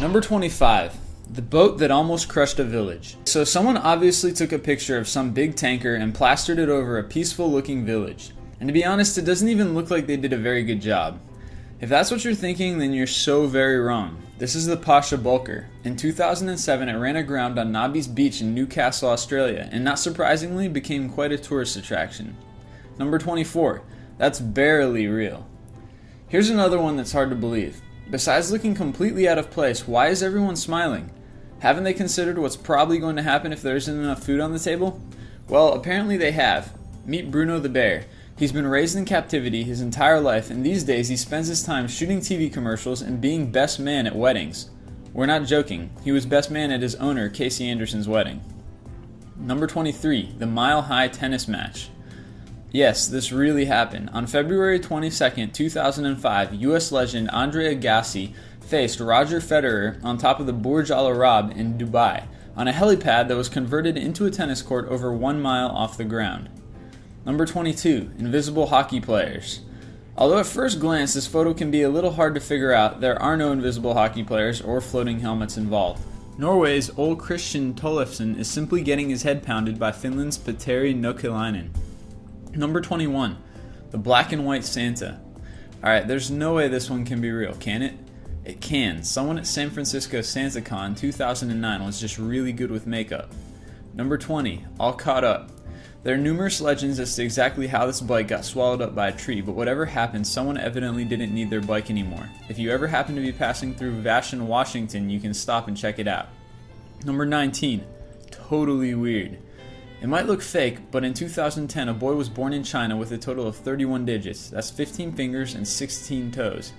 Number 25. The boat that almost crushed a village. So someone obviously took a picture of some big tanker and plastered it over a peaceful looking village. And to be honest, it doesn't even look like they did a very good job. If that's what you're thinking, then you're so very wrong. This is the Pasha Bulker. In 2007, it ran aground on Nobby's Beach in Newcastle, Australia, and not surprisingly became quite a tourist attraction. Number 24. That's barely real. Here's another one that's hard to believe. Besides looking completely out of place, why is everyone smiling? Haven't they considered what's probably going to happen if there isn't enough food on the table? Well, apparently they have. Meet Bruno the bear. He's been raised in captivity his entire life, and these days he spends his time shooting TV commercials and being best man at weddings. We're not joking. He was best man at his owner, Casey Anderson's wedding. Number 23. The Mile High Tennis Match. Yes, this really happened. On February 22, 2005, US legend Andre Agassi faced Roger Federer on top of the Burj Al Arab in Dubai, on a helipad that was converted into a tennis court over 1 mile off the ground. Number 22. Invisible hockey players. Although at first glance this photo can be a little hard to figure out, there are no invisible hockey players or floating helmets involved. Norway's Ole Christian Tollefsen is simply getting his head pounded by Finland's Petteri Nokelainen. Number 21. The black and white Santa. Alright, there's no way this one can be real, can it? It can. Someone at San Francisco SantaCon 2009 was just really good with makeup. Number 20. All caught up. There are numerous legends as to exactly how this bike got swallowed up by a tree, but whatever happened, someone evidently didn't need their bike anymore. If you ever happen to be passing through Vashon, Washington, you can stop and check it out. Number 19. Totally weird. It might look fake, but in 2010 a boy was born in China with a total of 31 digits. That's 15 fingers and 16 toes.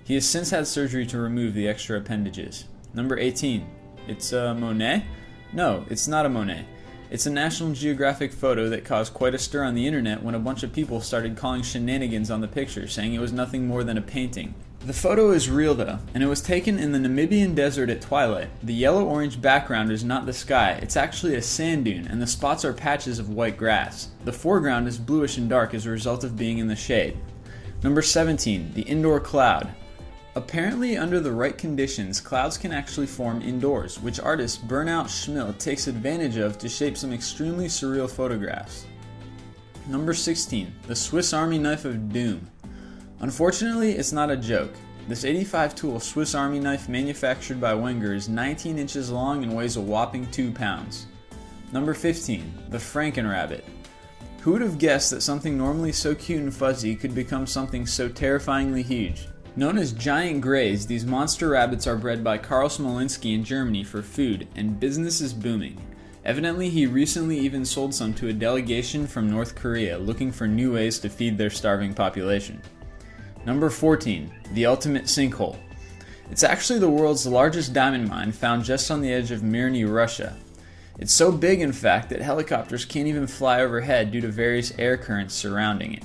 He has since had surgery to remove the extra appendages. Number 18. It's a Monet? No, it's not a Monet. It's a National Geographic photo that caused quite a stir on the internet when a bunch of people started calling shenanigans on the picture, saying it was nothing more than a painting. The photo is real though, and it was taken in the Namibian desert at twilight. The yellow-orange background is not the sky, it's actually a sand dune, and the spots are patches of white grass. The foreground is bluish and dark as a result of being in the shade. Number 17. The indoor cloud. Apparently, under the right conditions, clouds can actually form indoors, which artist Burnout Schmidt takes advantage of to shape some extremely surreal photographs. Number 16. The Swiss Army Knife of Doom. Unfortunately, it's not a joke. This 85-tool Swiss Army knife manufactured by Wenger is 19 inches long and weighs a whopping 2 pounds. Number 15. The Frankenrabbit. Who would have guessed that something normally so cute and fuzzy could become something so terrifyingly huge? Known as giant greys, these monster rabbits are bred by Karl Smolinski in Germany for food, and business is booming. Evidently, he recently even sold some to a delegation from North Korea looking for new ways to feed their starving population. Number 14. The Ultimate Sinkhole. It's actually the world's largest diamond mine found just on the edge of Mirny, Russia. It's so big, in fact, that helicopters can't even fly overhead due to various air currents surrounding it.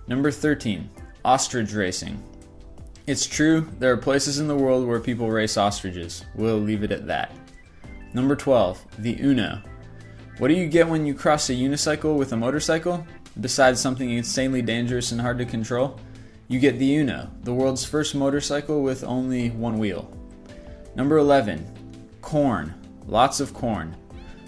Number 13. Ostrich racing. It's true, there are places in the world where people race ostriches. We'll leave it at that. Number 12. The Uno. What do you get when you cross a unicycle with a motorcycle? Besides something insanely dangerous and hard to control? You get the Uno, the world's first motorcycle with only one wheel. Number 11. Corn. Lots of corn.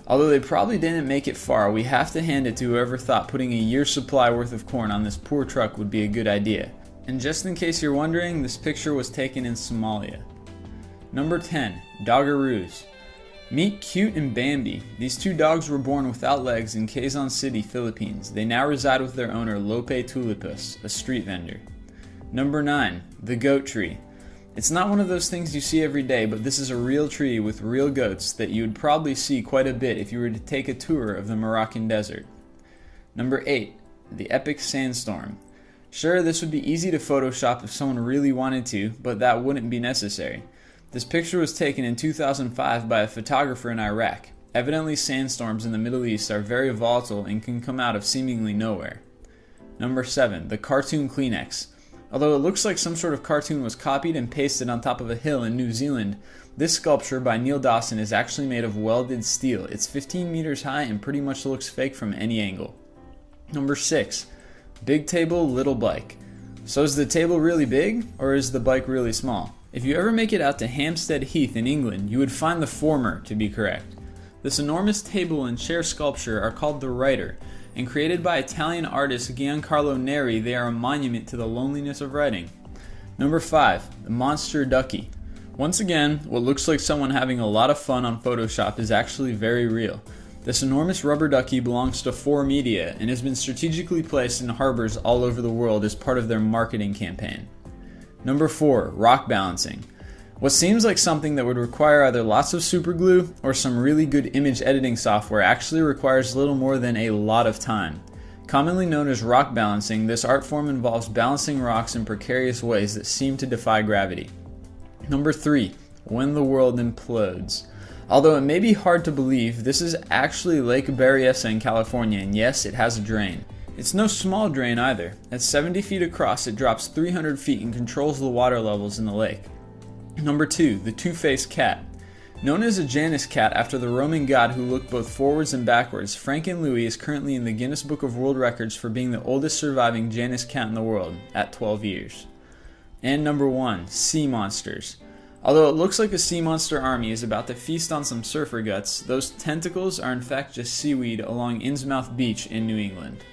Although they probably didn't make it far, we have to hand it to whoever thought putting a year's supply worth of corn on this poor truck would be a good idea. And just in case you're wondering, this picture was taken in Somalia. Number 10. Doggaroos. Meet Cute and Bambi. These two dogs were born without legs in Quezon City, Philippines. They now reside with their owner, Lope Tulipus, a street vendor. Number 9. The Goat Tree. It's not one of those things you see every day, but this is a real tree with real goats that you would probably see quite a bit if you were to take a tour of the Moroccan desert. Number 8. The Epic Sandstorm. Sure, this would be easy to Photoshop if someone really wanted to, but that wouldn't be necessary. This picture was taken in 2005 by a photographer in Iraq. Evidently, sandstorms in the Middle East are very volatile and can come out of seemingly nowhere. Number 7. The Cartoon Kleenex. Although it looks like some sort of cartoon was copied and pasted on top of a hill in New Zealand, this sculpture by Neil Dawson is actually made of welded steel. It's 15 meters high and pretty much looks fake from any angle. Number 6. Big table, little bike. So is the table really big, or is the bike really small? If you ever make it out to Hampstead Heath in England, you would find the former to be correct. This enormous table and chair sculpture are called the Writer, and created by Italian artist Giancarlo Neri, they are a monument to the loneliness of writing. Number 5. The Monster Ducky. Once again, what looks like someone having a lot of fun on Photoshop is actually very real. This enormous rubber ducky belongs to 4Media and has been strategically placed in harbors all over the world as part of their marketing campaign. Number 4. Rock balancing. What seems like something that would require either lots of super glue or some really good image editing software actually requires little more than a lot of time. Commonly known as rock balancing, this art form involves balancing rocks in precarious ways that seem to defy gravity. Number 3. When the world implodes. Although it may be hard to believe, this is actually Lake Berryessa in California, and yes, it has a drain. It's no small drain either. At 70 feet across, it drops 300 feet and controls the water levels in the lake. Number 2. The Two-Faced Cat. Known as a Janus cat after the Roman god who looked both forwards and backwards, Frankenlouis is currently in the Guinness Book of World Records for being the oldest surviving Janus cat in the world, at 12 years. And number 1. Sea monsters. Although it looks like a sea monster army is about to feast on some surfer guts, those tentacles are in fact just seaweed along Innsmouth Beach in New England.